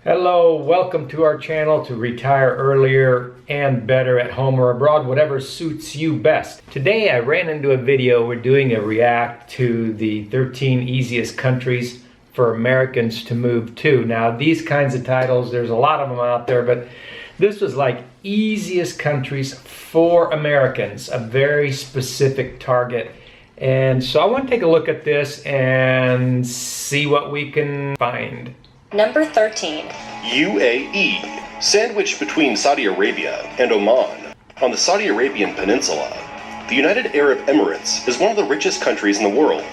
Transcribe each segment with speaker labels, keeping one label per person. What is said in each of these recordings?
Speaker 1: Hello, welcome to our channel to retire earlier and better at home or abroad, whatever suits you best. Today I ran into a video. We're doing a react to the 13 easiest countries for Americans to move to. Now these kinds of titles, there's a lot of them out there, but this was like easiest countries for Americans, a very specific target. And so I want to take a look at this and see what we can find.
Speaker 2: Number 13.
Speaker 3: UAE, sandwiched between Saudi Arabia and Oman. On the Saudi Arabian Peninsula, the United Arab Emirates is one of the richest countries in the world,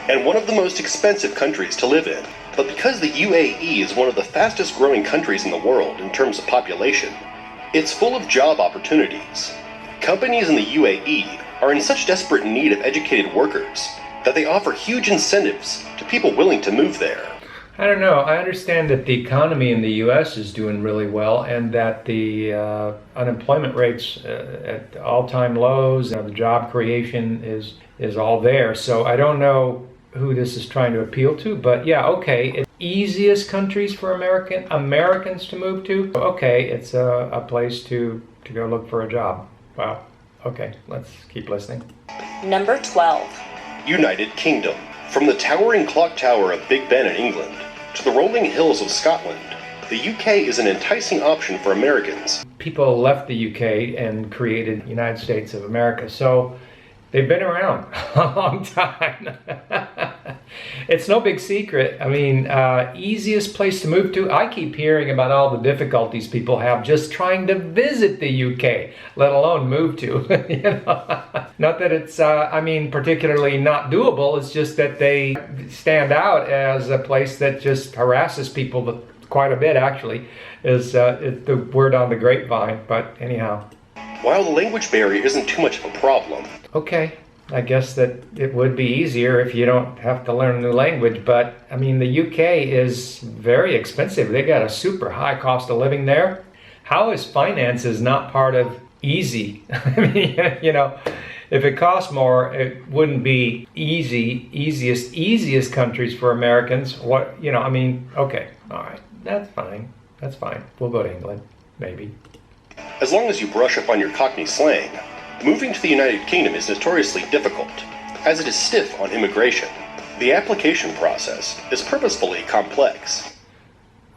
Speaker 3: and one of the most expensive countries to live in. But because the UAE is one of the fastest growing countries in the world in terms of population, it's full of job opportunities. Companies in the UAE are in such desperate need of educated workers that they offer huge incentives to people willing to move there.
Speaker 1: I don't know. I understand that the economy in the U.S. is doing really well, and that the unemployment rates at all-time lows, and the job creation is all there. So I don't know who this is trying to appeal to, but yeah, okay. It's easiest countries for Americans to move to. Okay, it's a place to go look for a job. Wow. Okay, let's keep listening.
Speaker 2: Number 12.
Speaker 3: United Kingdom. From the towering clock tower of Big Ben in England to the rolling hills of Scotland, the UK is an enticing option for Americans.
Speaker 1: People left the UK and created the United States of America, so they've been around a long time. It's no big secret. I mean, easiest place to move to. I keep hearing about all the difficulties people have just trying to visit the UK, let alone move to. You know? Not that it's, particularly not doable. It's just that they stand out as a place that just harasses people quite a bit, actually, is the word on the grapevine. But anyhow.
Speaker 3: While the language barrier isn't too much of a problem.
Speaker 1: Okay, I guess that it would be easier if you don't have to learn a new language, but I mean the UK is very expensive. They got a super high cost of living there. How is finances not part of easy? I mean, you know, if it costs more, it wouldn't be easiest countries for Americans. What, you know, I mean, okay, all right, that's fine. We'll go to England, maybe.
Speaker 3: As long as you brush up on your Cockney slang, moving to the United Kingdom is notoriously difficult, as it is stiff on immigration. The application process is purposefully complex.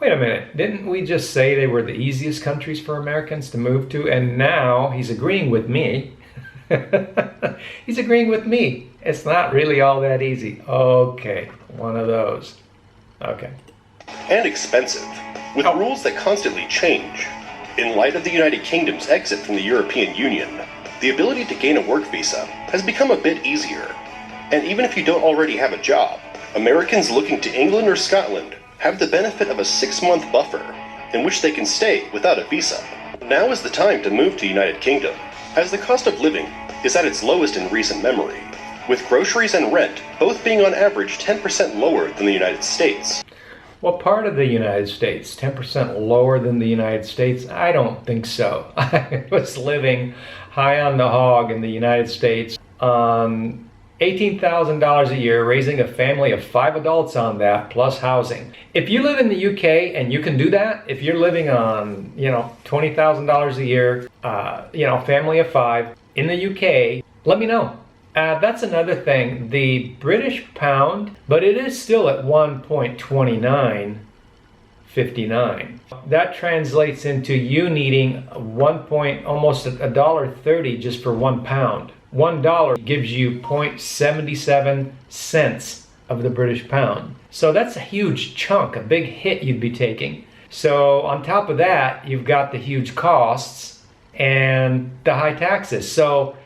Speaker 1: Wait a minute, didn't we just say they were the easiest countries for Americans to move to? And now he's agreeing with me. He's agreeing with me. It's not really all that easy. Okay, one of those. Okay.
Speaker 3: And expensive, with rules that constantly change. In light of the United Kingdom's exit from the European Union, the ability to gain a work visa has become a bit easier. And even if you don't already have a job, Americans looking to England or Scotland have the benefit of a 6-month buffer in which they can stay without a visa. Now is the time to move to the United Kingdom, as the cost of living is at its lowest in recent memory, with groceries and rent both being on average 10% lower than the United States.
Speaker 1: What part of the United States? 10% lower than the United States? I don't think so. I was living high on the hog in the United States on $18,000 a year, raising a family of 5 adults on that, plus housing. If you live in the UK and you can do that, if you're living on, $20,000 a year, family of 5 in the UK, let me know. That's another thing, the British pound, but it is still at 1.2959. That translates into you needing almost $1.30 just for 1 pound. $1 gives you 0.77 cents of the British pound. So that's a huge chunk, a big hit you'd be taking. So on top of that, you've got the huge costs and the high taxes. So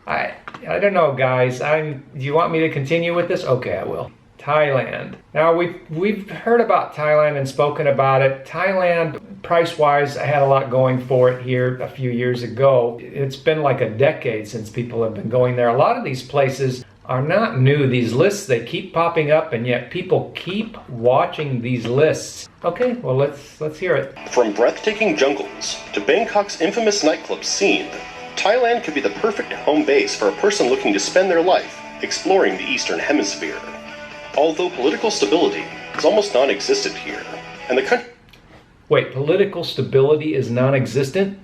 Speaker 1: I don't know, guys. Do you want me to continue with this? Okay, I will. Thailand. Now we've heard about Thailand and spoken about it. Thailand, price-wise, I had a lot going for it here a few years ago. It's been like a decade since people have been going there. A lot of these places are not new. These lists, they keep popping up, and yet people keep watching these lists. Okay, well let's hear it.
Speaker 3: From breathtaking jungles to Bangkok's infamous nightclub scene, Thailand could be the perfect home base for a person looking to spend their life exploring the Eastern Hemisphere. Although political stability is almost non-existent here, and the country...
Speaker 1: Wait, political stability is non-existent?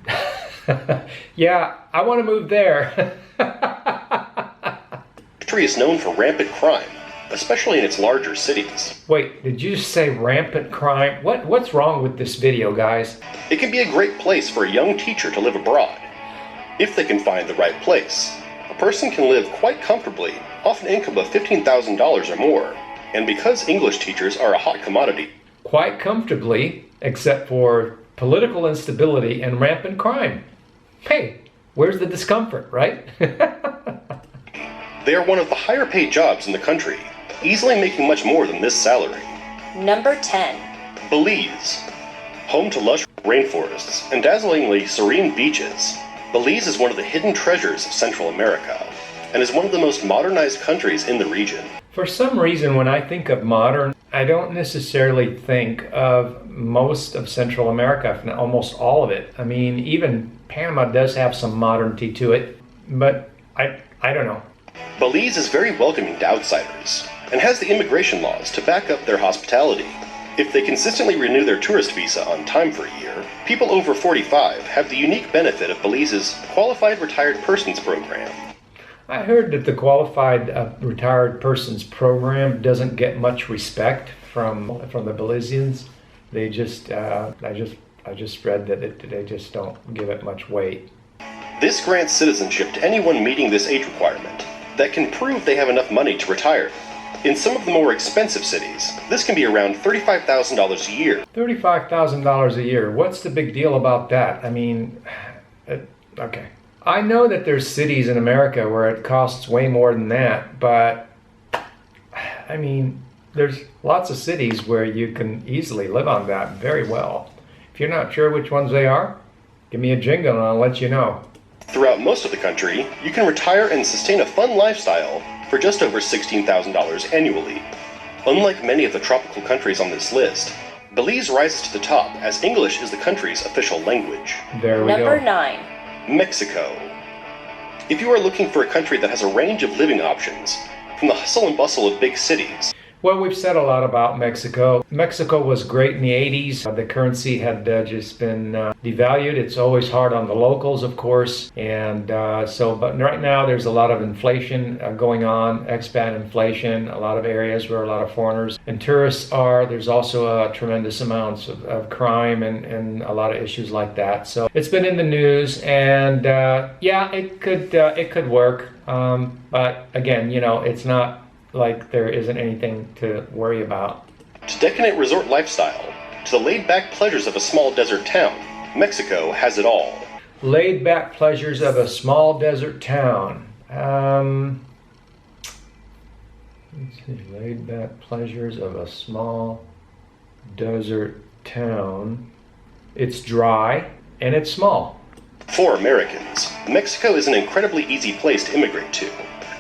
Speaker 1: Yeah, I want to move there.
Speaker 3: The country is known for rampant crime, especially in its larger cities.
Speaker 1: Wait, did you say rampant crime? What's wrong with this video, guys?
Speaker 3: It can be a great place for a young teacher to live abroad. If they can find the right place, a person can live quite comfortably, off an income of $15,000 or more. And because English teachers are a hot commodity,
Speaker 1: Quite comfortably, except for political instability and rampant crime. Hey, where's the discomfort, right?
Speaker 3: they are one of the higher paid jobs in the country, easily making much more than this salary.
Speaker 2: Number 10.
Speaker 3: Belize. Home to lush rainforests and dazzlingly serene beaches, Belize is one of the hidden treasures of Central America and is one of the most modernized countries in the region.
Speaker 1: For some reason, when I think of modern, I don't necessarily think of most of Central America, if not almost all of it. I mean, even Panama does have some modernity to it, but I don't know.
Speaker 3: Belize is very welcoming to outsiders and has the immigration laws to back up their hospitality. If they consistently renew their tourist visa on time for a year, people over 45 have the unique benefit of Belize's Qualified Retired Persons Program.
Speaker 1: I heard that the Qualified Retired Persons Program doesn't get much respect from the Belizeans. They just, I just read that they just don't give it much weight.
Speaker 3: This grants citizenship to anyone meeting this age requirement that can prove they have enough money to retire. In some of the more expensive cities, this can be around $35,000 a year.
Speaker 1: $35,000 a year. What's the big deal about that? I mean, okay. I know that there's cities in America where it costs way more than that, but I mean, there's lots of cities where you can easily live on that very well. If you're not sure which ones they are, give me a jingle and I'll let you know.
Speaker 3: Throughout most of the country, you can retire and sustain a fun lifestyle for just over $16,000 annually. Unlike many of the tropical countries on this list, Belize rises to the top as English is the country's official language.
Speaker 1: There we go.
Speaker 2: Number 9.
Speaker 3: Mexico. If you are looking for a country that has a range of living options, from the hustle and bustle of big cities.
Speaker 1: Well, we've said a lot about Mexico. Mexico was great in the 80s. The currency had just been devalued. It's always hard on the locals, of course. And but right now there's a lot of inflation going on, expat inflation, a lot of areas where a lot of foreigners and tourists are. There's also tremendous amounts of crime and a lot of issues like that. So it's been in the news, and yeah, it could work. But again, you know, it's not like there isn't anything to worry about.
Speaker 3: To decadent resort lifestyle, to the laid-back pleasures of a small desert town, Mexico has it all.
Speaker 1: Laid-back pleasures of a small desert town. Let's see, laid-back pleasures of a small desert town. It's dry and it's small.
Speaker 3: For Americans, Mexico is an incredibly easy place to immigrate to,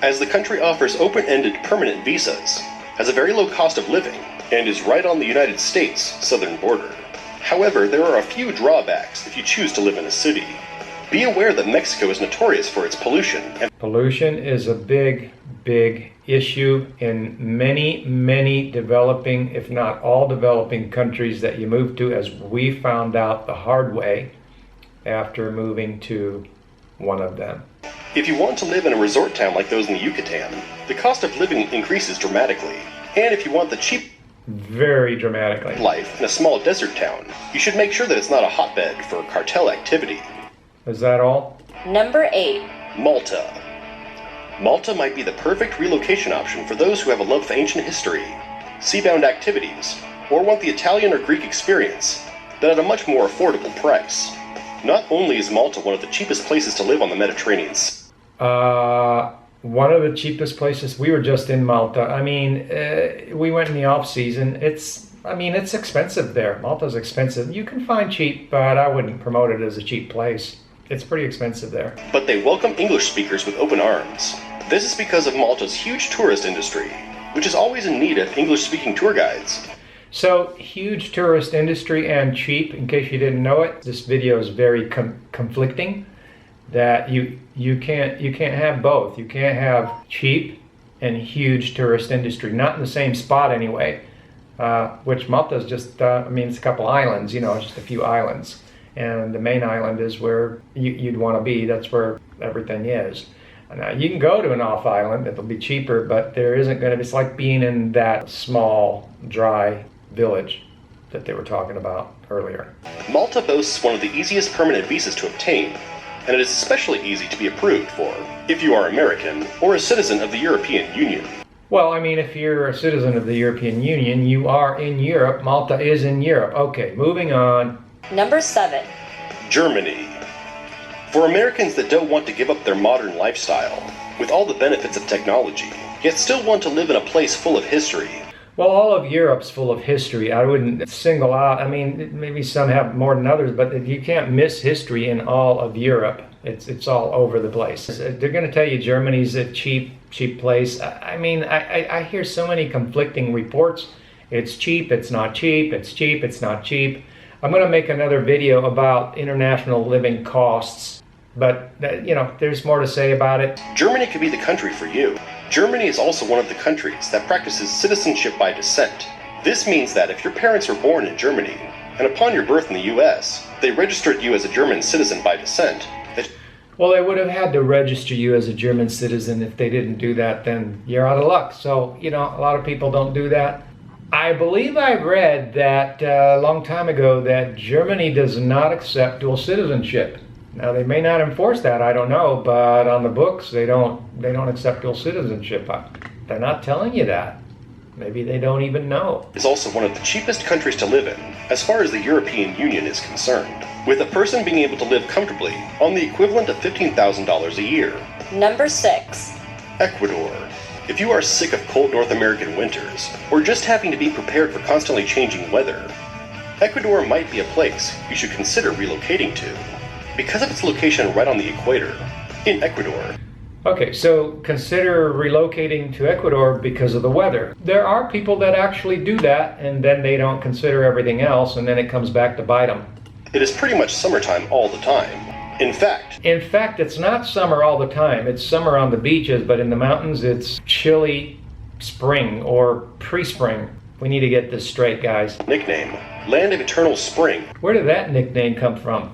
Speaker 3: as the country offers open-ended permanent visas, has a very low cost of living, and is right on the United States' southern border. However, there are a few drawbacks if you choose to live in a city. Be aware that Mexico is notorious for its pollution.
Speaker 1: Pollution is a big issue in many developing, if not all developing countries that you move to, as we found out the hard way after moving to one of them.
Speaker 3: If you want to live in a resort town like those in the Yucatan, the cost of living increases dramatically. And if you want the cheap
Speaker 1: very dramatically
Speaker 3: life in a small desert town, you should make sure that it's not a hotbed for cartel activity.
Speaker 1: Is that all?
Speaker 2: Number 8.
Speaker 3: Malta. Malta might be the perfect relocation option for those who have a love for ancient history, seabound activities, or want the Italian or Greek experience, but at a much more affordable price. Not only is Malta one of the cheapest places to live on the Mediterranean.
Speaker 1: One of the cheapest places. We were just in Malta. I mean, we went in the off season. It's expensive there. Malta's expensive. You can find cheap, but I wouldn't promote it as a cheap place. It's pretty expensive there.
Speaker 3: But they welcome English speakers with open arms. This is because of Malta's huge tourist industry, which is always in need of English-speaking tour guides.
Speaker 1: So, huge tourist industry and cheap, in case you didn't know it. This video is very conflicting, that you can't have both. You can't have cheap and huge tourist industry, not in the same spot anyway. which Malta's just, I mean, it's a couple islands, you know, just a few islands. And the main island is where you'd want to be. That's where everything is. Now, you can go to an off island. It'll be cheaper, but there isn't going to be, it's like being in that small, dry village that they were talking about earlier.
Speaker 3: Malta boasts one of the easiest permanent visas to obtain, and it is especially easy to be approved for if you are American or a citizen of the European Union.
Speaker 1: Well, I mean, if you're a citizen of the European Union, you are in Europe. Malta is in Europe. Okay, moving on.
Speaker 2: Number 7.
Speaker 3: Germany. For Americans that don't want to give up their modern lifestyle, with all the benefits of technology, yet still want to live in a place full of history.
Speaker 1: Well, all of Europe's full of history. I wouldn't single out, I mean, maybe some have more than others, but you can't miss history in all of Europe. It's all over the place. They're going to tell you Germany's a cheap place. I mean, I hear so many conflicting reports. It's cheap, it's not cheap, it's cheap, it's not cheap. I'm going to make another video about international living costs, but, you know, there's more to say about it.
Speaker 3: Germany could be the country for you. Germany is also one of the countries that practices citizenship by descent. This means that if your parents were born in Germany, and upon your birth in the US, they registered you as a German citizen by descent.
Speaker 1: Well, they would have had to register you as a German citizen. If they didn't do that, then you're out of luck. So, you know, a lot of people don't do that. I believe I read that a long time ago that Germany does not accept dual citizenship. Now, they may not enforce that, I don't know, but on the books, they don't accept dual citizenship. They're not telling you that. Maybe they don't even know.
Speaker 3: It's also one of the cheapest countries to live in, as far as the European Union is concerned, with a person being able to live comfortably on the equivalent of $15,000 a year.
Speaker 2: Number 6.
Speaker 3: Ecuador. If you are sick of cold North American winters, or just having to be prepared for constantly changing weather, Ecuador might be a place you should consider relocating to, because of its location right on the equator, in Ecuador.
Speaker 1: Okay, so consider relocating to Ecuador because of the weather. There are people that actually do that, and then they don't consider everything else, and then it comes back to bite them.
Speaker 3: It is pretty much summertime all the time. In fact,
Speaker 1: it's not summer all the time. It's summer on the beaches, but in the mountains, it's chilly spring or pre-spring. We need to get this straight, guys.
Speaker 3: Nickname, Land of Eternal Spring.
Speaker 1: Where did that nickname come from?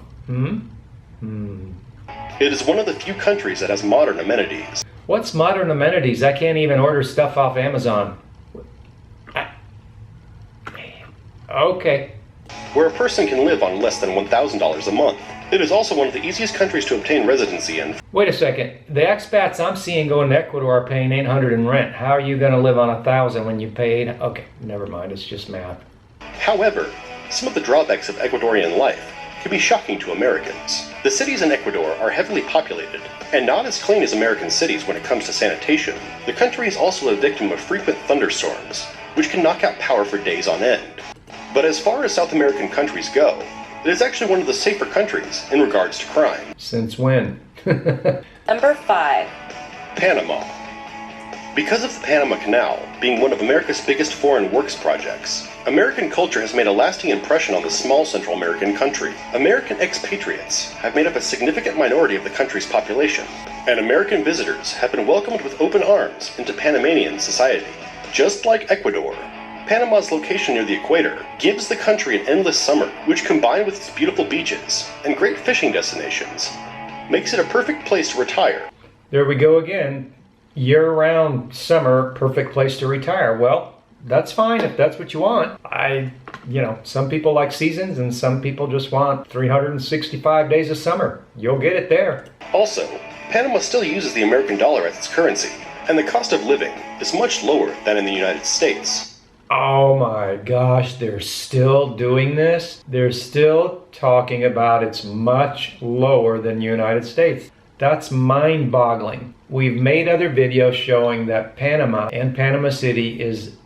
Speaker 3: It is one of the few countries that has modern amenities.
Speaker 1: What's modern amenities? I can't even order stuff off Amazon. Okay.
Speaker 3: Where a person can live on less than $1,000 a month. It is also one of the easiest countries to obtain residency in.
Speaker 1: Wait a second. The expats I'm seeing going to Ecuador are paying $800 in rent. How are you going to live on $1,000 when you paid? Okay, never mind. It's just math.
Speaker 3: However, some of the drawbacks of Ecuadorian life can be shocking to Americans. The cities in Ecuador are heavily populated and not as clean as American cities when it comes to sanitation. The country is also a victim of frequent thunderstorms, which can knock out power for days on end. But as far as South American countries go, it is actually one of the safer countries in regards to crime.
Speaker 1: Since when?
Speaker 2: Number 5.
Speaker 3: Panama. Because of the Panama Canal being one of America's biggest foreign works projects, American culture has made a lasting impression on the small Central American country. American expatriates have made up a significant minority of the country's population, and American visitors have been welcomed with open arms into Panamanian society. Just like Ecuador, Panama's location near the equator gives the country an endless summer, which combined with its beautiful beaches and great fishing destinations, makes it a perfect place to retire.
Speaker 1: There we go again. Year-round summer, perfect place to retire. Well, that's fine if that's what you want. Some people like seasons and some people just want 365 days of summer. You'll get it there.
Speaker 3: Also, Panama still uses the American dollar as its currency, and the cost of living is much lower than in the United States.
Speaker 1: Oh my gosh, they're still doing this? They're still talking about it's much lower than the United States. That's mind-boggling. We've made other videos showing that Panama and Panama City is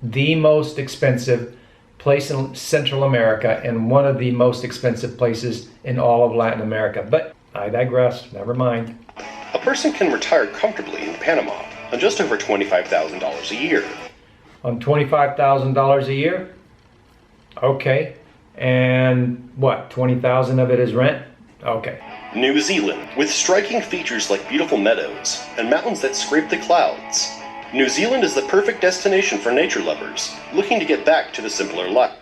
Speaker 1: the most expensive place in Central America and one of the most expensive places in all of Latin America. But I digress, never mind.
Speaker 3: A person can retire comfortably in Panama on just over $25,000 a year.
Speaker 1: On $25,000 a year? Okay. And what, 20,000 of it is rent? Okay.
Speaker 3: New Zealand, with striking features like beautiful meadows and mountains that scrape the clouds, New Zealand is the perfect destination for nature lovers looking to get back to the simpler life.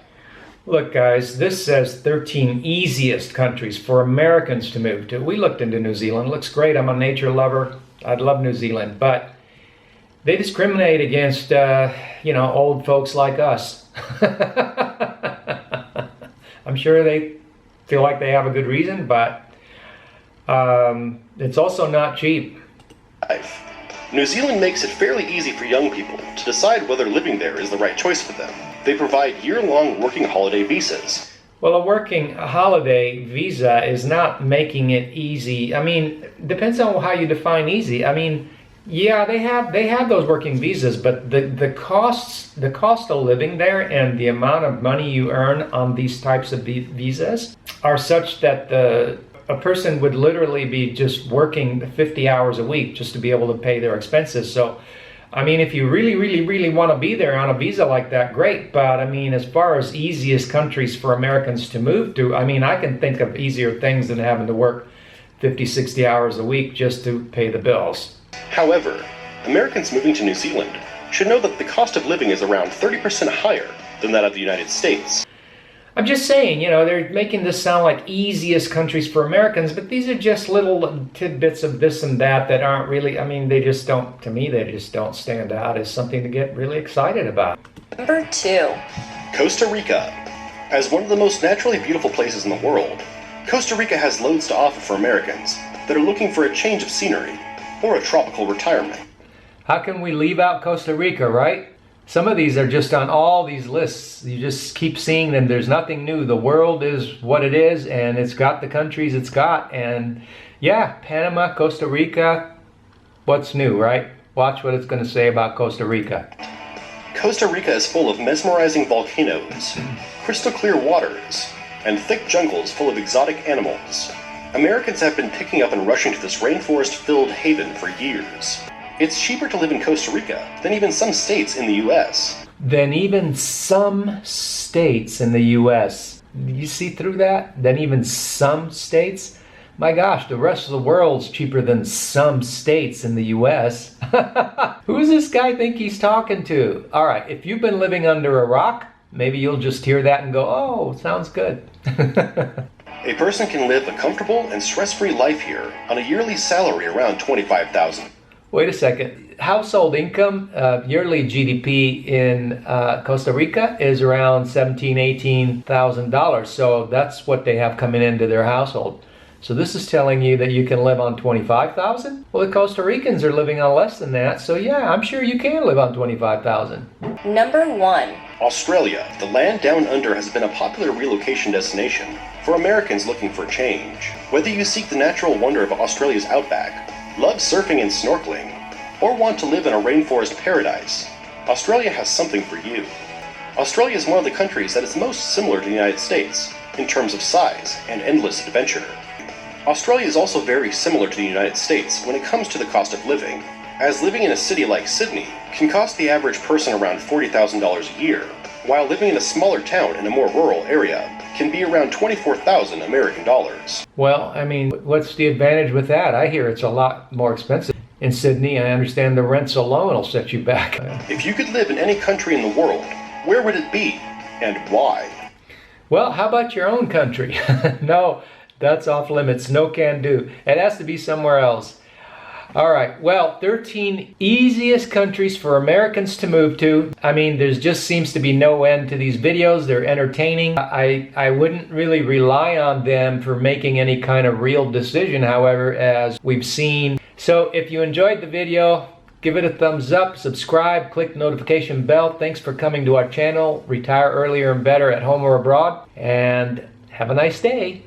Speaker 1: Look, guys, this says 13 easiest countries for Americans to move to. We looked into New Zealand. Looks great. I'm a nature lover. I'd love New Zealand, but they discriminate against, old folks like us. I'm sure they feel like they have a good reason, but it's also not cheap.
Speaker 3: New Zealand makes it fairly easy for young people to decide whether living there is the right choice for them. They provide year-long working holiday visas.
Speaker 1: Well, a working holiday visa is not making it easy. I mean, depends on how you define easy. I mean, yeah, they have those working visas, but the cost of living there and the amount of money you earn on these types of visas are such that a person would literally be just working 50 hours a week just to be able to pay their expenses. So, I mean, if you really, really, really want to be there on a visa like that, great. But I mean, as far as easiest countries for Americans to move to, I mean, I can think of easier things than having to work 50, 60 hours a week just to pay the bills.
Speaker 3: However, Americans moving to New Zealand should know that the cost of living is around 30% higher than that of the United States.
Speaker 1: I'm just saying, they're making this sound like easiest countries for Americans, but these are just little tidbits of this and that aren't really, I mean, they just don't stand out as something to get really excited about.
Speaker 2: Number 2.
Speaker 3: Costa Rica. As one of the most naturally beautiful places in the world, Costa Rica has loads to offer for Americans that are looking for a change of scenery or a tropical retirement.
Speaker 1: How can we leave out Costa Rica, right? Some of these are just on all these lists. You just keep seeing them. There's nothing new. The world is what it is, and it's got the countries it's got. And yeah, Panama, Costa Rica, what's new, right? Watch what it's going to say about Costa Rica.
Speaker 3: Costa Rica is full of mesmerizing volcanoes, crystal clear waters, and thick jungles full of exotic animals. Americans have been picking up and rushing to this rainforest-filled haven for years. It's cheaper to live in Costa Rica than even some states in the U.S.
Speaker 1: Than even some states in the U.S. You see through that? Than even some states? My gosh, the rest of the world's cheaper than some states in the U.S. Who's this guy think he's talking to? All right, if you've been living under a rock, maybe you'll just hear that and go, oh, sounds good.
Speaker 3: A person can live a comfortable and stress-free life here on a yearly salary around $25,000.
Speaker 1: Wait a second. Household income, yearly GDP in Costa Rica is around $17,000, $18,000. So that's what they have coming into their household. So this is telling you that you can live on $25,000? Well, the Costa Ricans are living on less than that. So yeah, I'm sure you can live on $25,000.
Speaker 2: Number 1.
Speaker 3: Australia. The land down under has been a popular relocation destination for Americans looking for change. Whether you seek the natural wonder of Australia's outback, love surfing and snorkeling, or want to live in a rainforest paradise, Australia has something for you. Australia is one of the countries that is most similar to the United States in terms of size and endless adventure. Australia is also very similar to the United States when it comes to the cost of living, as living in a city like Sydney can cost the average person around $40,000 a year, while living in a smaller town in a more rural area can be around $24,000 American dollars.
Speaker 1: Well, I mean, what's the advantage with that? I hear it's a lot more expensive. In Sydney, I understand the rents alone will set you back.
Speaker 3: If you could live in any country in the world, where would it be and why?
Speaker 1: Well, how about your own country? No, that's off limits. No can do. It has to be somewhere else. All right, well, 13 easiest countries for Americans to move to. I mean, there just seems to be no end to these videos. They're entertaining. I wouldn't really rely on them for making any kind of real decision, however, as we've seen. So if you enjoyed the video, give it a thumbs up, subscribe, click the notification bell. Thanks for coming to our channel. Retire earlier and better at home or abroad. And have a nice day.